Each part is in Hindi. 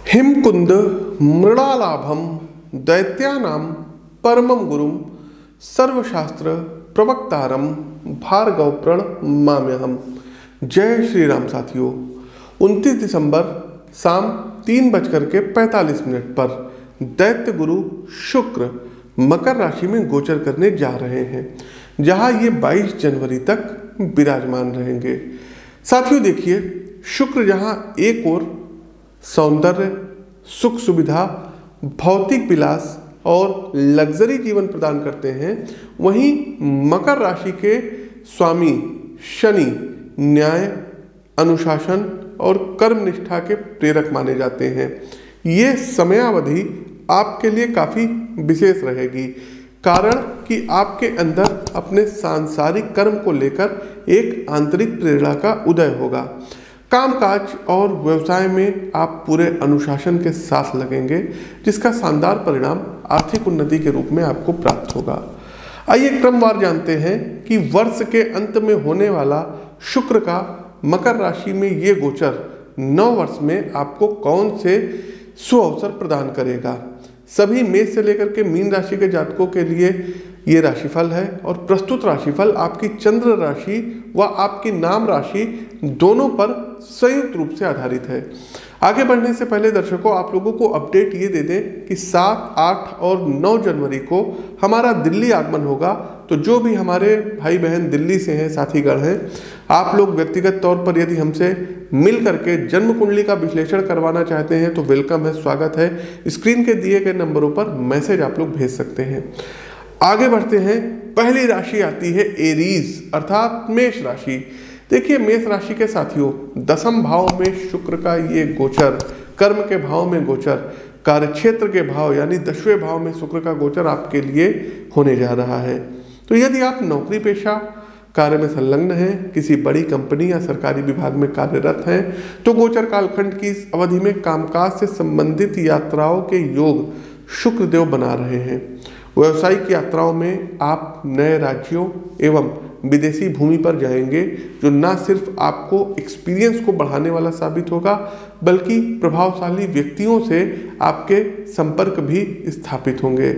हिमकुंद मृणालाभम दैत्यानां परमं गुरुं सर्वशास्त्र प्रवक्तारम भार्गव प्रणमाम्यहम्। जय श्री राम साथियों। 29 दिसंबर शाम 3:45 पर दैत्य गुरु शुक्र मकर राशि में गोचर करने जा रहे हैं, जहां ये 22 जनवरी तक विराजमान रहेंगे। साथियों देखिए, शुक्र जहां एक ओर सौंदर्य, सुख सुविधा, भौतिक विलास और लग्जरी जीवन प्रदान करते हैं, वहीं मकर राशि के स्वामी शनि न्याय, अनुशासन और कर्म निष्ठा के प्रेरक माने जाते हैं। ये समयावधि आपके लिए काफ़ी विशेष रहेगी, कारण कि आपके अंदर अपने सांसारिक कर्म को लेकर एक आंतरिक प्रेरणा का उदय होगा। कामकाज और व्यवसाय में आप पूरे अनुशासन के साथ लगेंगे, जिसका शानदार परिणाम आर्थिक उन्नति के रूप में आपको प्राप्त होगा। आइए क्रमवार जानते हैं कि वर्ष के अंत में होने वाला शुक्र का मकर राशि में ये गोचर 9 वर्ष में आपको कौन से सुअवसर प्रदान करेगा। सभी मेष से लेकर के मीन राशि के जातकों के लिए ये राशिफल है, और प्रस्तुत राशिफल आपकी चंद्र राशि व आपकी नाम राशि दोनों पर संयुक्त रूप से आधारित है। आगे बढ़ने से पहले दर्शकों, आप लोगों को अपडेट ये दे दें कि 7, 8 और 9 जनवरी को हमारा दिल्ली आगमन होगा। तो जो भी हमारे भाई बहन दिल्ली से हैं, साथीगण हैं, आप लोग व्यक्तिगत तौर पर यदि हमसे मिल करके जन्म कुंडली का विश्लेषण करवाना चाहते हैं तो वेलकम है, स्वागत है। स्क्रीन के दिए गए नंबरों पर मैसेज आप लोग भेज सकते हैं। आगे बढ़ते हैं। पहली राशि आती है एरीज अर्थात मेष राशि। देखिए, मेष राशि के साथियों, 10वें भाव में शुक्र का ये गोचर, कर्म के भाव में गोचर, कार्यक्षेत्र के भाव यानी 10वें भाव में शुक्र का गोचर आपके लिए होने जा रहा है। तो यदि आप नौकरी पेशा कार्य में संलग्न हैं, किसी बड़ी कंपनी या सरकारी विभाग में कार्यरत हैं, तो गोचर कालखंड की इस अवधि में कामकाज से संबंधित यात्राओं के योग शुक्रदेव बना रहे हैं। व्यावसायिक यात्राओं में आप नए राज्यों एवं विदेशी भूमि पर जाएंगे, जो न सिर्फ आपको एक्सपीरियंस को बढ़ाने वाला साबित होगा, बल्कि प्रभावशाली व्यक्तियों से आपके संपर्क भी स्थापित होंगे।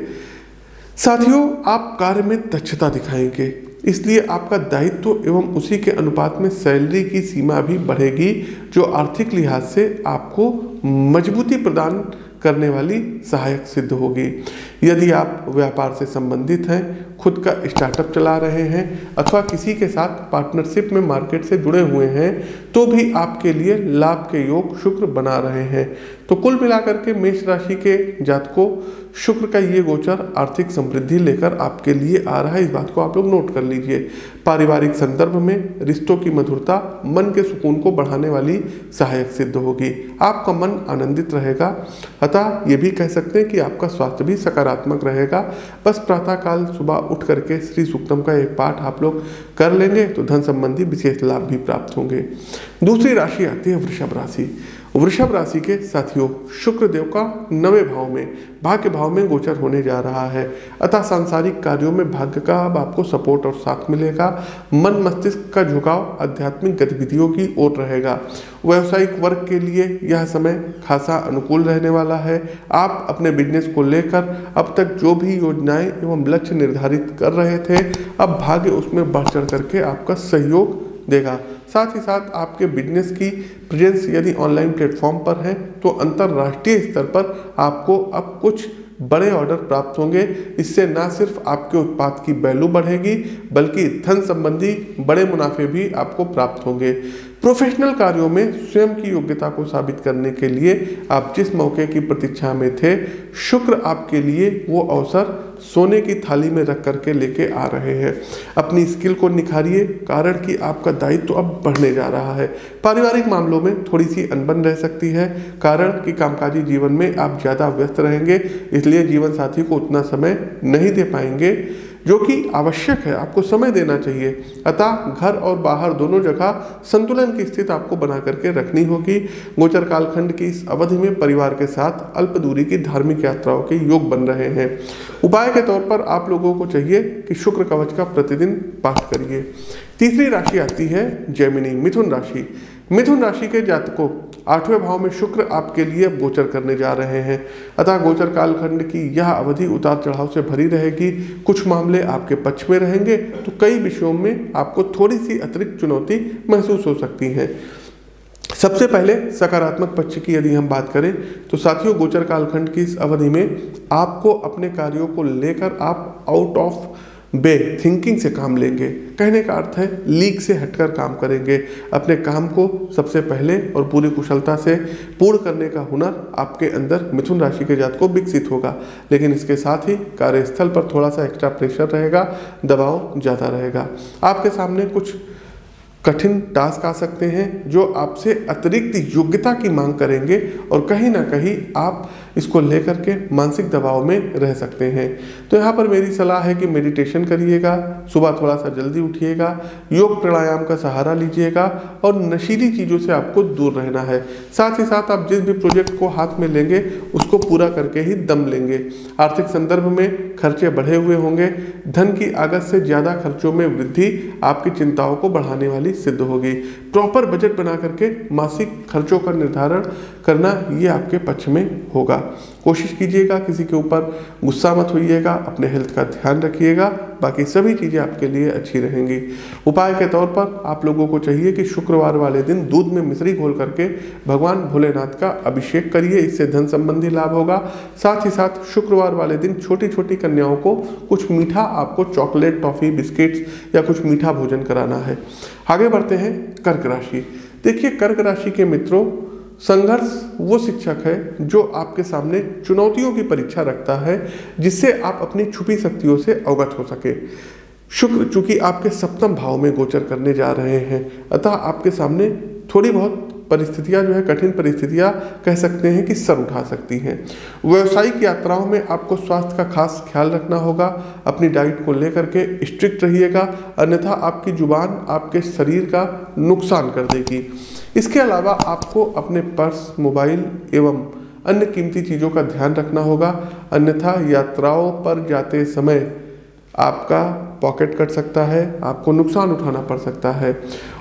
साथियों, आप कार्य में दक्षता दिखाएंगे, इसलिए आपका दायित्व एवं उसी के अनुपात में सैलरी की सीमा भी बढ़ेगी, जो आर्थिक लिहाज से आपको मजबूती प्रदान करने वाली सहायक सिद्ध होगी। यदि आप व्यापार से संबंधित हैं, खुद का स्टार्टअप चला रहे हैं अथवा किसी के साथ पार्टनरशिप में मार्केट से जुड़े हुए हैं, तो भी आपके लिए लाभ के योग शुक्र बना रहे हैं। तो कुल मिलाकर के मेष राशि के जातकों, शुक्र का ये गोचर आर्थिक समृद्धि लेकर आपके लिए आ रहा है, इस बात को आप लोग नोट कर लीजिए। पारिवारिक संदर्भ में रिश्तों की मधुरता मन के सुकून को बढ़ाने वाली सहायक सिद्ध होगी। आपका मन आनंदित रहेगा, अतः ये भी कह सकते हैं कि आपका स्वास्थ्य भी सकारात्मक रहेगा। बस प्रातःकाल सुबह उठ करके श्री सूक्तम का एक पाठ आप लोग कर लेंगे तो धन संबंधी विशेष लाभ भी प्राप्त होंगे। दूसरी राशि आती है वृषभ राशि। वृषभ राशि के साथियों, शुक्रदेव का 9वें भाव में भाग्य भाव में गोचर होने जा रहा है, अतः सांसारिक कार्यों में भाग्य का अब आपको सपोर्ट और साथ मिलेगा। मन मस्तिष्क का झुकाव आध्यात्मिक गतिविधियों की ओर रहेगा। व्यावसायिक वर्ग के लिए यह समय खासा अनुकूल रहने वाला है। आप अपने बिजनेस को लेकर अब तक जो भी योजनाएं एवं लक्ष्य निर्धारित कर रहे थे, अब भाग्य उसमें बढ़ चढ़ करके आपका सहयोग देगा। साथ ही साथ आपके बिजनेस की प्रेजेंस यदि ऑनलाइन प्लेटफॉर्म पर है, तो अंतर्राष्ट्रीय स्तर पर आपको अब कुछ बड़े ऑर्डर प्राप्त होंगे। इससे न सिर्फ आपके उत्पाद की वैल्यू बढ़ेगी, बल्कि धन संबंधी बड़े मुनाफे भी आपको प्राप्त होंगे। प्रोफेशनल कार्यों में स्वयं की योग्यता को साबित करने के लिए आप जिस मौके की प्रतीक्षा में थे, शुक्र आपके लिए वो अवसर सोने की थाली में रख करके लेके आ रहे हैं। अपनी स्किल को निखारिए, कारण कि आपका दायित्व तो अब बढ़ने जा रहा है। पारिवारिक मामलों में थोड़ी सी अनबन रह सकती है, कारण कि कामकाजी जीवन में आप ज़्यादा व्यस्त रहेंगे, इसलिए जीवन साथी को उतना समय नहीं दे पाएंगे जो कि आवश्यक है। आपको समय देना चाहिए, अतः घर और बाहर दोनों जगह संतुलन की स्थिति आपको बना करके रखनी होगी। गोचर कालखंड की इस अवधि में परिवार के साथ अल्प दूरी की धार्मिक यात्राओं के योग बन रहे हैं। उपाय के तौर पर आप लोगों को चाहिए कि शुक्र कवच का प्रतिदिन पाठ करिए। तीसरी राशि आती है जैमिनी, मिथुन राशि। मिथुन राशि के जातकों, 8वें भाव में शुक्र आपके लिए गोचर करने जा रहे हैं, अतः गोचर कालखंड की यह अवधि उतार चढ़ाव से भरी रहेगी। कुछ मामले आपके पक्ष में रहेंगे तो कई विषयों में आपको थोड़ी सी अतिरिक्त चुनौती महसूस हो सकती है। सबसे पहले सकारात्मक पक्ष की यदि हम बात करें तो साथियों, गोचर कालखंड की इस अवधि में आपको अपने कार्यों को लेकर आप आउट ऑफ बे थिंकिंग से काम लेंगे। कहने का अर्थ है लीक से हटकर काम करेंगे। अपने काम को सबसे पहले और पूरी कुशलता से पूर्ण करने का हुनर आपके अंदर मिथुन राशि के जातकों विकसित होगा। लेकिन इसके साथ ही कार्यस्थल पर थोड़ा सा एक्स्ट्रा प्रेशर रहेगा, दबाव ज़्यादा रहेगा। आपके सामने कुछ कठिन टास्क आ सकते हैं जो आपसे अतिरिक्त योग्यता की मांग करेंगे और कहीं ना कहीं आप इसको लेकर के मानसिक दबाव में रह सकते हैं। तो यहाँ पर मेरी सलाह है कि मेडिटेशन करिएगा, सुबह थोड़ा सा जल्दी उठिएगा, योग प्राणायाम का सहारा लीजिएगा और नशीली चीज़ों से आपको दूर रहना है। साथ ही साथ आप जिस भी प्रोजेक्ट को हाथ में लेंगे उसको पूरा करके ही दम लेंगे। आर्थिक संदर्भ में खर्चे बढ़े हुए होंगे। धन की आगत से ज़्यादा खर्चों में वृद्धि आपकी चिंताओं को बढ़ाने वाली सिद्ध होगी। प्रॉपर बजट बना करके मासिक खर्चों का निर्धारण करना ये आपके पक्ष में होगा। कोशिश कीजिएगा किसी के ऊपर गुस्सा मत होइएगा, अपने हेल्थ का ध्यान रखिएगा, बाकी सभी चीज़ें आपके लिए अच्छी रहेंगी। उपाय के तौर पर आप लोगों को चाहिए कि शुक्रवार वाले दिन दूध में मिश्री घोल करके भगवान भोलेनाथ का अभिषेक करिए, इससे धन संबंधी लाभ होगा। साथ ही साथ शुक्रवार वाले दिन छोटी छोटी कन्याओं को कुछ मीठा, आपको चॉकलेट, टॉफ़ी, बिस्किट्स या कुछ मीठा भोजन कराना है। आगे बढ़ते हैं कर्क राशि। देखिए, कर्क राशि के मित्रों, संघर्ष वो शिक्षक है जो आपके सामने चुनौतियों की परीक्षा रखता है, जिससे आप अपनी छुपी शक्तियों से अवगत हो सके। शुक्र चूंकि आपके सप्तम भाव में गोचर करने जा रहे हैं, अतः आपके सामने थोड़ी बहुत परिस्थितियां जो है, कठिन परिस्थितियां कह सकते हैं कि सर उठा सकती हैं। व्यावसायिक यात्राओं में आपको स्वास्थ्य का खास ख्याल रखना होगा। अपनी डाइट को लेकर के स्ट्रिक्ट रहिएगा, अन्यथा आपकी जुबान आपके शरीर का नुकसान कर देगी। इसके अलावा आपको अपने पर्स, मोबाइल एवं अन्य कीमती चीज़ों का ध्यान रखना होगा, अन्यथा यात्राओं पर जाते समय आपका पॉकेट कट सकता है, आपको नुकसान उठाना पड़ सकता है।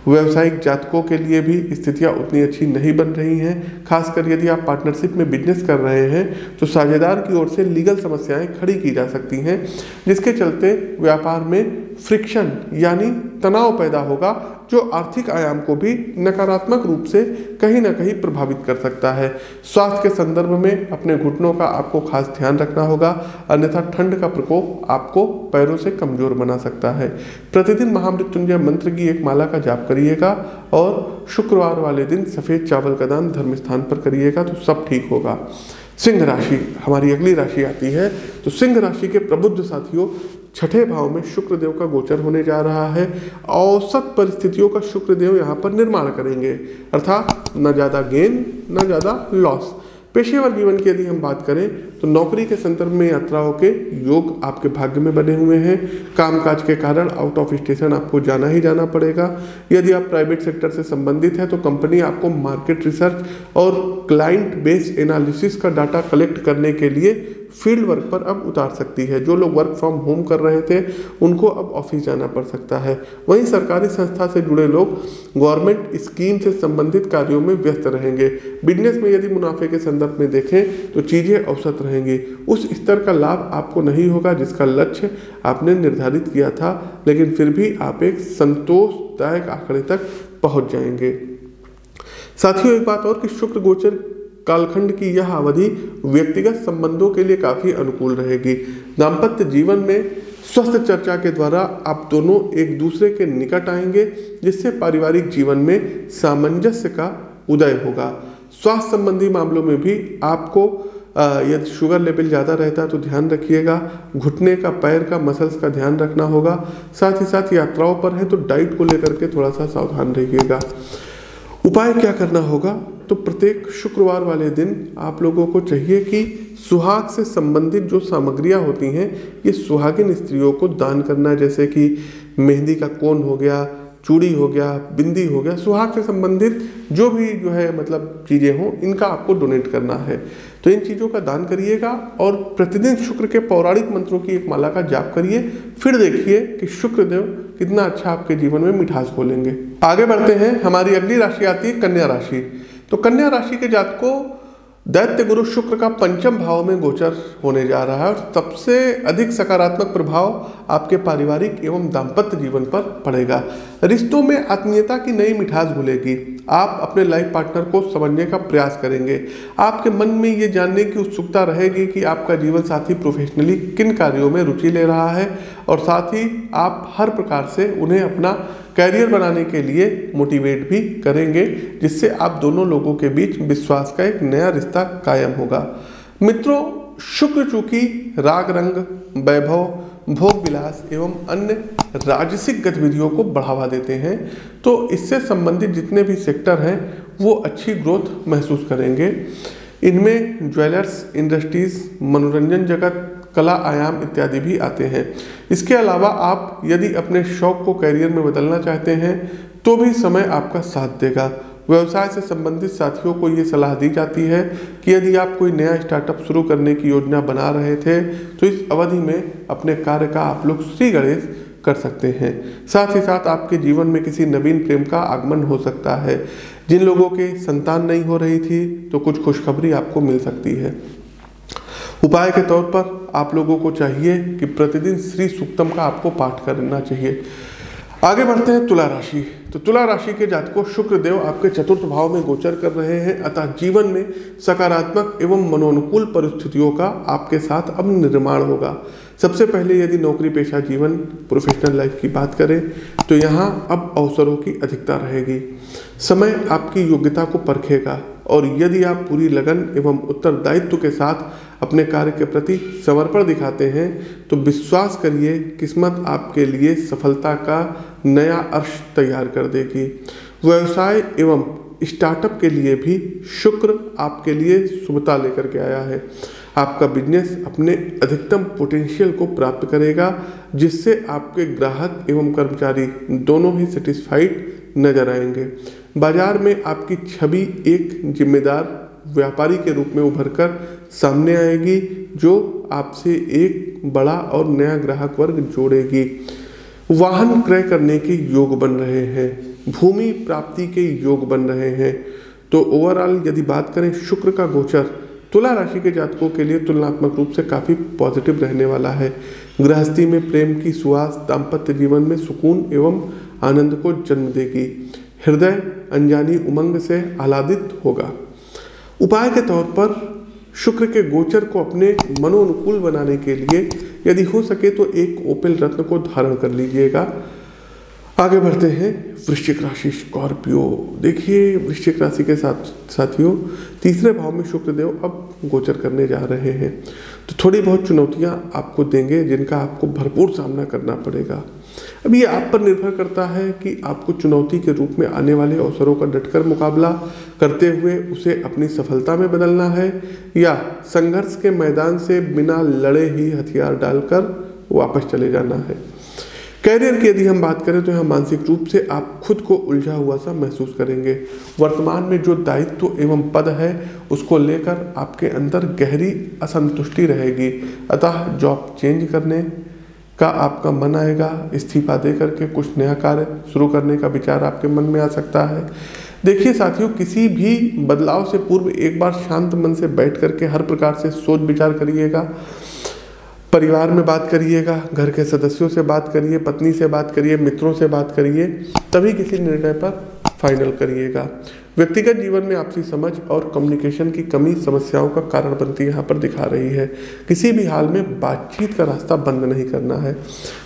व्यावसायिक जातकों के लिए भी स्थितियां उतनी अच्छी नहीं बन रही हैं। खासकर यदि आप पार्टनरशिप में बिजनेस कर रहे हैं तो साझेदार की ओर से लीगल समस्याएं खड़ी की जा सकती हैं, जिसके चलते व्यापार में फ्रिक्शन यानी तनाव पैदा होगा, जो आर्थिक आयाम को भी नकारात्मक रूप से कहीं ना कहीं प्रभावित कर सकता है। स्वास्थ्य के संदर्भ में अपने घुटनों का आपको खास ध्यान रखना होगा, अन्यथा ठंड का प्रकोप आपको पैरों से कमजोर बना सकता है। प्रतिदिन महामृत्युंजय मंत्र की एक माला का जाप करिएगा और शुक्रवार वाले दिन सफ़ेद चावल का दान धर्म स्थान पर करिएगा तो सब ठीक होगा। सिंह राशि हमारी अगली राशि आती है। तो सिंह राशि के प्रबुद्ध साथियों, छठे भाव में शुक्रदेव का गोचर होने जा रहा है। औसत परिस्थितियों का शुक्रदेव यहाँ पर निर्माण करेंगे, अर्थात न ज़्यादा गेन न ज़्यादा लॉस। पेशेवर जीवन की यदि हम बात करें तो नौकरी के संदर्भ में यात्राओं के योग आपके भाग्य में बने हुए हैं। कामकाज के कारण आउट ऑफ स्टेशन आपको जाना ही जाना पड़ेगा। यदि आप प्राइवेट सेक्टर से संबंधित है तो कंपनी आपको मार्केट रिसर्च और क्लाइंट बेस्ड एनालिसिस का डाटा कलेक्ट करने के लिए फील्ड वर्क पर अब उतार सकती है। जो लोग वर्क फ्रॉम होम कर रहे थे उनको अब ऑफिस जाना पड़ सकता है। वहीं सरकारी संस्था से जुड़े लोग गवर्नमेंट स्कीम से संबंधित कार्यों में व्यस्त रहेंगे। बिजनेस में यदि मुनाफे के संदर्भ में देखें तो चीज़ें औसत रहेंगी। उस स्तर का लाभ आपको नहीं होगा जिसका लक्ष्य आपने निर्धारित किया था, लेकिन फिर भी आप एक संतोषदायक आंकड़े तक पहुंच जाएंगे। साथियों, एक बात और कि शुक्र गोचर कालखंड की यह अवधि व्यक्तिगत संबंधों के लिए काफी अनुकूल रहेगी। दाम्पत्य जीवन में स्वस्थ चर्चा के द्वारा आप दोनों एक दूसरे के निकट आएंगे, जिससे पारिवारिक जीवन में सामंजस्य का उदय होगा। स्वास्थ्य संबंधी मामलों में भी आपको यदि शुगर लेवल ज़्यादा रहता है तो ध्यान रखिएगा। घुटने का, पैर का मसल्स का ध्यान रखना होगा। साथ ही साथ यात्राओं पर है तो डाइट को लेकर के थोड़ा सा सावधान रहिएगा। उपाय क्या करना होगा? तो प्रत्येक शुक्रवार वाले दिन आप लोगों को चाहिए कि सुहाग से संबंधित जो सामग्रियां होती हैं, ये सुहागिन स्त्रियों को दान करना, जैसे कि मेहंदी का कोन हो गया, चूड़ी हो गया, बिंदी हो गया, सुहाग से संबंधित जो भी मतलब चीज़ें हों, इनका आपको डोनेट करना है। तो इन चीज़ों का दान करिएगा और प्रतिदिन शुक्र के पौराणिक मंत्रों की एक माला का जाप करिए। फिर देखिए कि शुक्रदेव कितना अच्छा आपके जीवन में मिठास खोलेंगे। आगे बढ़ते हैं, हमारी अगली राशि आती है कन्या राशि। तो कन्या राशि के जातकों, दैत्य गुरु शुक्र का पंचम भाव में गोचर होने जा रहा है और सबसे अधिक सकारात्मक प्रभाव आपके पारिवारिक एवं दाम्पत्य जीवन पर पड़ेगा। रिश्तों में आत्मीयता की नई मिठास घुलेगी। आप अपने लाइफ पार्टनर को समझने का प्रयास करेंगे। आपके मन में ये जानने की उत्सुकता रहेगी कि आपका जीवन साथी प्रोफेशनली किन कार्यों में रुचि ले रहा है और साथ ही आप हर प्रकार से उन्हें अपना कैरियर बनाने के लिए मोटिवेट भी करेंगे, जिससे आप दोनों लोगों के बीच विश्वास का एक नया रिश्ता कायम होगा। मित्रों, शुक्र चूंकि राग रंग, वैभव, भोग विलास एवं अन्य राजसिक गतिविधियों को बढ़ावा देते हैं, तो इससे संबंधित जितने भी सेक्टर हैं वो अच्छी ग्रोथ महसूस करेंगे। इनमें ज्वेलर्स, इंडस्ट्रीज, मनोरंजन जगत, कला, आयाम इत्यादि भी आते हैं। इसके अलावा आप यदि अपने शौक को करियर में बदलना चाहते हैं तो भी समय आपका साथ देगा। व्यवसाय से संबंधित साथियों को ये सलाह दी जाती है कि यदि आप कोई नया स्टार्टअप शुरू करने की योजना बना रहे थे तो इस अवधि में अपने कार्य का आप लोग श्री गणेश कर सकते हैं। साथ ही साथ आपके जीवन में किसी नवीन प्रेम का आगमन हो सकता है। जिन लोगों के संतान नहीं हो रही थी तो कुछ खुशखबरी आपको मिल सकती है। उपाय के तौर पर आप लोगों को चाहिए कि प्रतिदिन श्री सूक्तम का आपको पाठ करना चाहिए। आगे बढ़ते हैं तुला राशि। तो तुला राशि के जातकों, शुक्रदेव आपके चतुर्थ भाव में गोचर कर रहे हैं, अतः जीवन में सकारात्मक एवं मनोनुकूल परिस्थितियों का आपके साथ अब निर्माण होगा। सबसे पहले यदि नौकरी पेशा जीवन, प्रोफेशनल लाइफ की बात करें तो यहाँ अब अवसरों की अधिकता रहेगी। समय आपकी योग्यता को परखेगा और यदि आप पूरी लगन एवं उत्तरदायित्व के साथ अपने कार्य के प्रति समर्पण दिखाते हैं तो विश्वास करिए, किस्मत आपके लिए सफलता का नया अर्श तैयार कर देगी। व्यवसाय एवं स्टार्टअप के लिए भी शुक्र आपके लिए शुभता लेकर के आया है। आपका बिजनेस अपने अधिकतम पोटेंशियल को प्राप्त करेगा, जिससे आपके ग्राहक एवं कर्मचारी दोनों ही सेटिस्फाइड नजर आएंगे। बाजार में आपकी छवि एक जिम्मेदार व्यापारी के रूप में उभरकर सामने आएगी, जो आपसे एक बड़ा और नया ग्राहक वर्ग जोड़ेगी। वाहन क्रय करने के योग बन रहे हैं, भूमि प्राप्ति के योग बन रहे हैं। तो ओवरऑल यदि बात करें, शुक्र का गोचर तुला राशि के जातकों के लिए तुलनात्मक रूप से काफ़ी पॉजिटिव रहने वाला है। गृहस्थी में प्रेम की सुवास दाम्पत्य जीवन में सुकून एवं आनंद को जन्म देगी। हृदय अनजानी उमंग से आह्लादित होगा। उपाय के तौर पर शुक्र के गोचर को अपने मनोनुकूल बनाने के लिए यदि हो सके तो एक ओपेल रत्न को धारण कर लीजिएगा। आगे बढ़ते हैं वृश्चिक राशि, स्कॉर्पियो। देखिए, वृश्चिक राशि के साथियों, तीसरे भाव में शुक्रदेव अब गोचर करने जा रहे हैं, तो थोड़ी बहुत चुनौतियां आपको देंगे जिनका आपको भरपूर सामना करना पड़ेगा। अब ये आप पर निर्भर करता है कि आपको चुनौती के रूप में आने वाले अवसरों का डटकर मुकाबला करते हुए उसे अपनी सफलता में बदलना है या संघर्ष के मैदान से बिना लड़े ही हथियार डालकर वापस चले जाना है। कैरियर की यदि हम बात करें तो यहाँ मानसिक रूप से आप खुद को उलझा हुआ सा महसूस करेंगे। वर्तमान में जो दायित्व एवं पद है उसको लेकर आपके अंदर गहरी असंतुष्टि रहेगी, अतः जॉब चेंज करने का आपका मन आएगा। इस्तीफा दे करके कुछ नया कार्य शुरू करने का विचार आपके मन में आ सकता है। देखिए साथियों, किसी भी बदलाव से पूर्व एक बार शांत मन से बैठ करके हर प्रकार से सोच विचार करिएगा। परिवार में बात करिएगा, घर के सदस्यों से बात करिए, पत्नी से बात करिए, मित्रों से बात करिए, तभी किसी निर्णय पर फाइनल करिएगा। व्यक्तिगत जीवन में आपसी समझ और कम्युनिकेशन की कमी समस्याओं का कारण बनती यहाँ पर दिखा रही है। किसी भी हाल में बातचीत का रास्ता बंद नहीं करना है।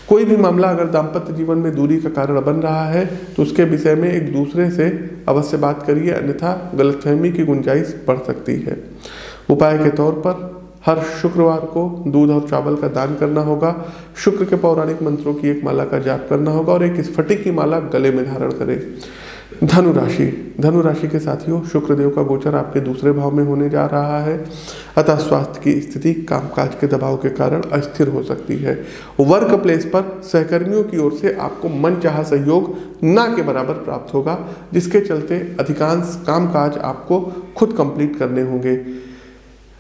कोई भी मामला अगर दाम्पत्य जीवन में दूरी का कारण बन रहा है तो उसके विषय में एक दूसरे से अवश्य बात करिए, अन्यथा गलतफहमी की गुंजाइश बढ़ सकती है। उपाय के तौर पर हर शुक्रवार को दूध और चावल का दान करना होगा, शुक्र के पौराणिक मंत्रों की एक माला का जाप करना होगा और एक स्फटिक की माला गले में धारण करें। धनु राशि के साथियों, शुक्रदेव का गोचर आपके दूसरे भाव में होने जा रहा है, अतः स्वास्थ्य की स्थिति कामकाज के दबाव के कारण अस्थिर हो सकती है। वर्क प्लेस पर सहकर्मियों की ओर से आपको मनचाहा सहयोग ना के बराबर प्राप्त होगा, जिसके चलते अधिकांश कामकाज आपको खुद कंप्लीट करने होंगे।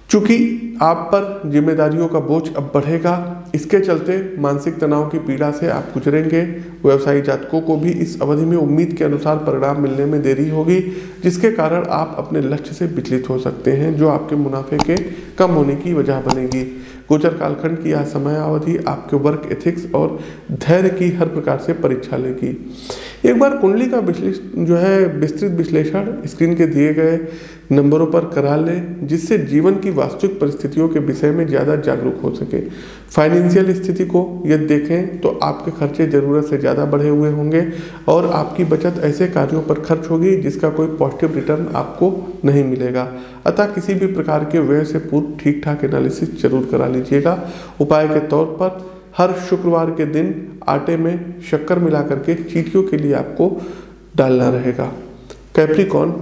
चूंकि आप पर जिम्मेदारियों का बोझ अब बढ़ेगा, इसके चलते मानसिक तनाव की पीड़ा से आप गुजरेंगे। व्यवसायी जातकों को भी इस अवधि में उम्मीद के अनुसार परिणाम मिलने में देरी होगी, जिसके कारण आप अपने लक्ष्य से विचलित हो सकते हैं, जो आपके मुनाफे के कम होने की वजह बनेगी। गोचर कालखंड की यह समयावधि आपके वर्क एथिक्स और धैर्य की हर प्रकार से परीक्षा लेगी। एक बार कुंडली का विस्तृत विश्लेषण स्क्रीन के दिए गए नंबरों पर करा लें, जिससे जीवन की वास्तविक परिस्थितियों के विषय में ज़्यादा जागरूक हो सके। फाइनेंशियल स्थिति को यदि देखें तो आपके खर्चे ज़रूरत से ज़्यादा बढ़े हुए होंगे और आपकी बचत ऐसे कार्यों पर खर्च होगी जिसका कोई पॉजिटिव रिटर्न आपको नहीं मिलेगा। अतः किसी भी प्रकार के व्यय से पूर्व ठीक ठाक एनालिसिस जरूर करा लीजिएगा। उपाय के तौर पर हर शुक्रवार के दिन आटे में शक्कर मिला करके चींटियों के लिए आपको डालना रहेगा। कैप्रिकॉर्न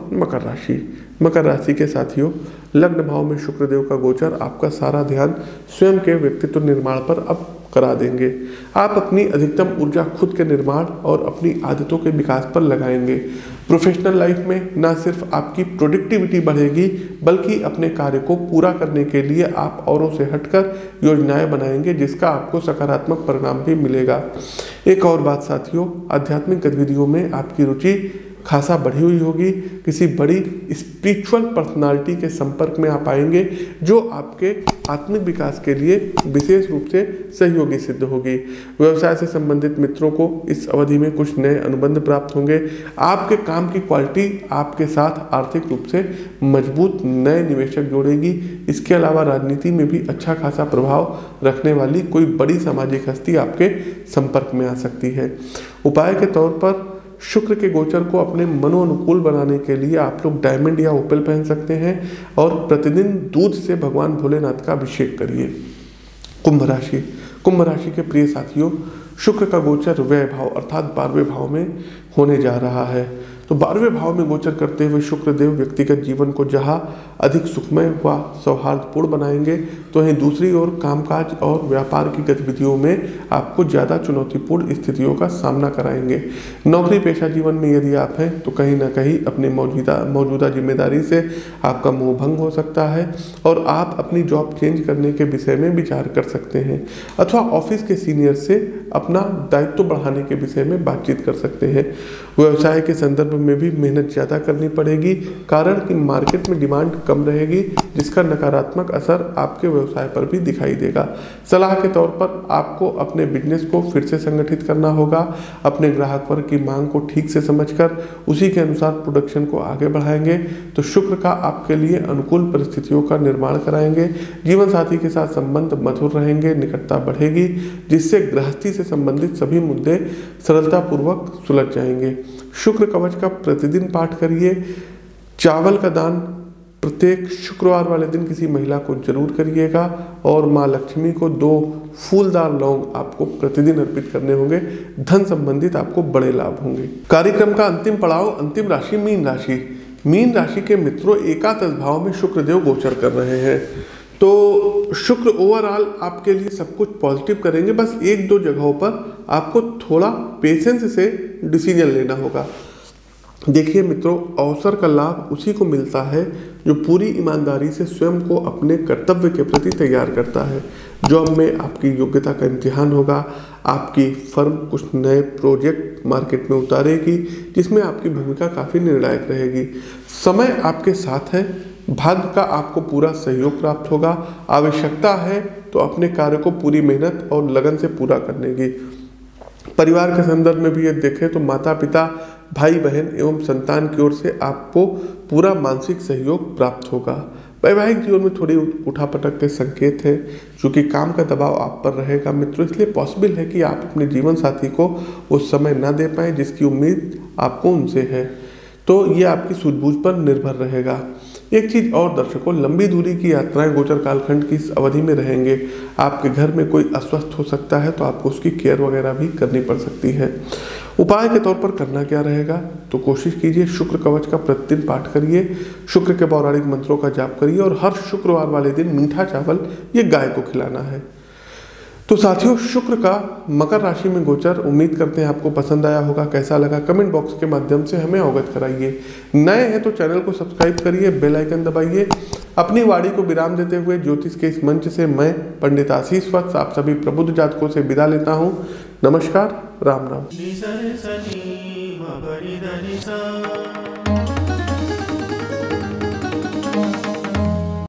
मकर राशि के साथियों, लग्न भाव में शुक्रदेव का गोचर आपका सारा ध्यान स्वयं के व्यक्तित्व निर्माण पर अब करा देंगे। आप अपनी अधिकतम ऊर्जा खुद के निर्माण और अपनी आदतों के विकास पर लगाएंगे। प्रोफेशनल लाइफ में न सिर्फ आपकी प्रोडक्टिविटी बढ़ेगी, बल्कि अपने कार्य को पूरा करने के लिए आप औरों से हटकर योजनाएं बनाएंगे, जिसका आपको सकारात्मक परिणाम भी मिलेगा। एक और बात साथियों, आध्यात्मिक गतिविधियों में आपकी रुचि खासा बढ़ी हुई होगी। किसी बड़ी स्पिरिचुअल पर्सनालिटी के संपर्क में आप आएंगे, जो आपके आत्मिक विकास के लिए विशेष रूप से सहयोगी सिद्ध होगी। व्यवसाय से संबंधित मित्रों को इस अवधि में कुछ नए अनुबंध प्राप्त होंगे। आपके काम की क्वालिटी आपके साथ आर्थिक रूप से मजबूत नए निवेशक जोड़ेगी। इसके अलावा राजनीति में भी अच्छा खासा प्रभाव रखने वाली कोई बड़ी सामाजिक हस्ती आपके संपर्क में आ सकती है। उपाय के तौर पर शुक्र के गोचर को अपने मनोअनुकूल बनाने के लिए आप लोग डायमंड या ओपल पहन सकते हैं और प्रतिदिन दूध से भगवान भोलेनाथ का अभिषेक करिए। कुंभ राशि के प्रिय साथियों, शुक्र का गोचर व्यय भाव अर्थात 12वें भाव में होने जा रहा है। तो 12वें भाव में गोचर करते हुए शुक्रदेव व्यक्तिगत जीवन को जहाँ अधिक सुखमय व सौहार्दपूर्ण बनाएंगे, तो वहीं दूसरी ओर कामकाज और व्यापार की गतिविधियों में आपको ज़्यादा चुनौतीपूर्ण स्थितियों का सामना कराएंगे। नौकरी पेशा जीवन में यदि आप हैं तो कहीं ना कहीं अपनी मौजूदा जिम्मेदारी से आपका मोह भंग हो सकता है और आप अपनी जॉब चेंज करने के विषय में विचार कर सकते हैं, अथवा ऑफिस के सीनियर से अपना दायित्व बढ़ाने के विषय में बातचीत कर सकते हैं। व्यवसाय के संदर्भ में भी मेहनत ज़्यादा करनी पड़ेगी, कारण कि मार्केट में डिमांड कम रहेगी, जिसका नकारात्मक असर आपके व्यवसाय पर भी दिखाई देगा। सलाह के तौर पर आपको अपने बिजनेस को फिर से संगठित करना होगा। अपने ग्राहक वर्ग की मांग को ठीक से समझकर उसी के अनुसार प्रोडक्शन को आगे बढ़ाएंगे तो शुक्र का आपके लिए अनुकूल परिस्थितियों का निर्माण कराएंगे। जीवन साथी के साथ संबंध मधुर रहेंगे, निकटता बढ़ेगी, जिससे गृहस्थी से संबंधित सभी मुद्दे सरलतापूर्वक सुलझ जाएंगे। शुक्र कवच का प्रतिदिन पाठ करिए। चावल का दान प्रत्येक शुक्रवार वाले दिन किसी महिला को जरूर करिएगा और माँ लक्ष्मी को 2 फूलदार लौंग आपको प्रतिदिन अर्पित करने होंगे। धन संबंधित आपको बड़े लाभ होंगे। कार्यक्रम का अंतिम पड़ाव, अंतिम राशि मीन राशि के मित्रों, एकादश भाव में शुक्रदेव गोचर कर रहे हैं। तो शुक्र ओवरऑल आपके लिए सब कुछ पॉजिटिव करेंगे, बस 1-2 जगहों पर आपको थोड़ा पेशेंस से डिसीजन लेना होगा। देखिए मित्रों, अवसर का लाभ उसी को मिलता है जो पूरी ईमानदारी से स्वयं को अपने कर्तव्य के प्रति तैयार करता है। जॉब में आपकी योग्यता का इम्तिहान होगा। आपकी फर्म कुछ नए प्रोजेक्ट मार्केट में उतारेगी, जिसमें आपकी भूमिका काफ़ी निर्णायक रहेगी। समय आपके साथ है, भाग्य का आपको पूरा सहयोग प्राप्त होगा। आवश्यकता है तो अपने कार्य को पूरी मेहनत और लगन से पूरा करने की। परिवार के संदर्भ में भी ये देखें तो माता पिता, भाई बहन एवं संतान की ओर से आपको पूरा मानसिक सहयोग प्राप्त होगा। वैवाहिक जीवन में थोड़ी उठापटक के संकेत हैं, क्योंकि काम का दबाव आप पर रहेगा मित्रों। इसलिए पॉसिबल है कि आप अपने जीवन साथी को उस समय ना दे पाए जिसकी उम्मीद आपको उनसे है। तो ये आपकी सूझबूझ पर निर्भर रहेगा। एक चीज़ और दर्शकों, लंबी दूरी की यात्राएं गोचर कालखंड की इस अवधि में रहेंगे। आपके घर में कोई अस्वस्थ हो सकता है तो आपको उसकी केयर वगैरह भी करनी पड़ सकती है। उपाय के तौर पर करना क्या रहेगा, तो कोशिश कीजिए शुक्र कवच का प्रतिदिन पाठ करिए, शुक्र के पौराणिक मंत्रों का जाप करिए और हर शुक्रवार वाले दिन मीठा चावल ये गाय को खिलाना है। तो साथियों, शुक्र का मकर राशि में गोचर उम्मीद करते हैं आपको पसंद आया होगा। कैसा लगा कमेंट बॉक्स के माध्यम से हमें अवगत कराइए। नए हैं तो चैनल को सब्सक्राइब करिए, बेल आइकन दबाइए। अपनी वाणी को विराम देते हुए ज्योतिष के इस मंच से मैं पंडित आशीष वत्स आप सभी प्रबुद्ध जातकों से विदा लेता हूँ। नमस्कार, राम राम।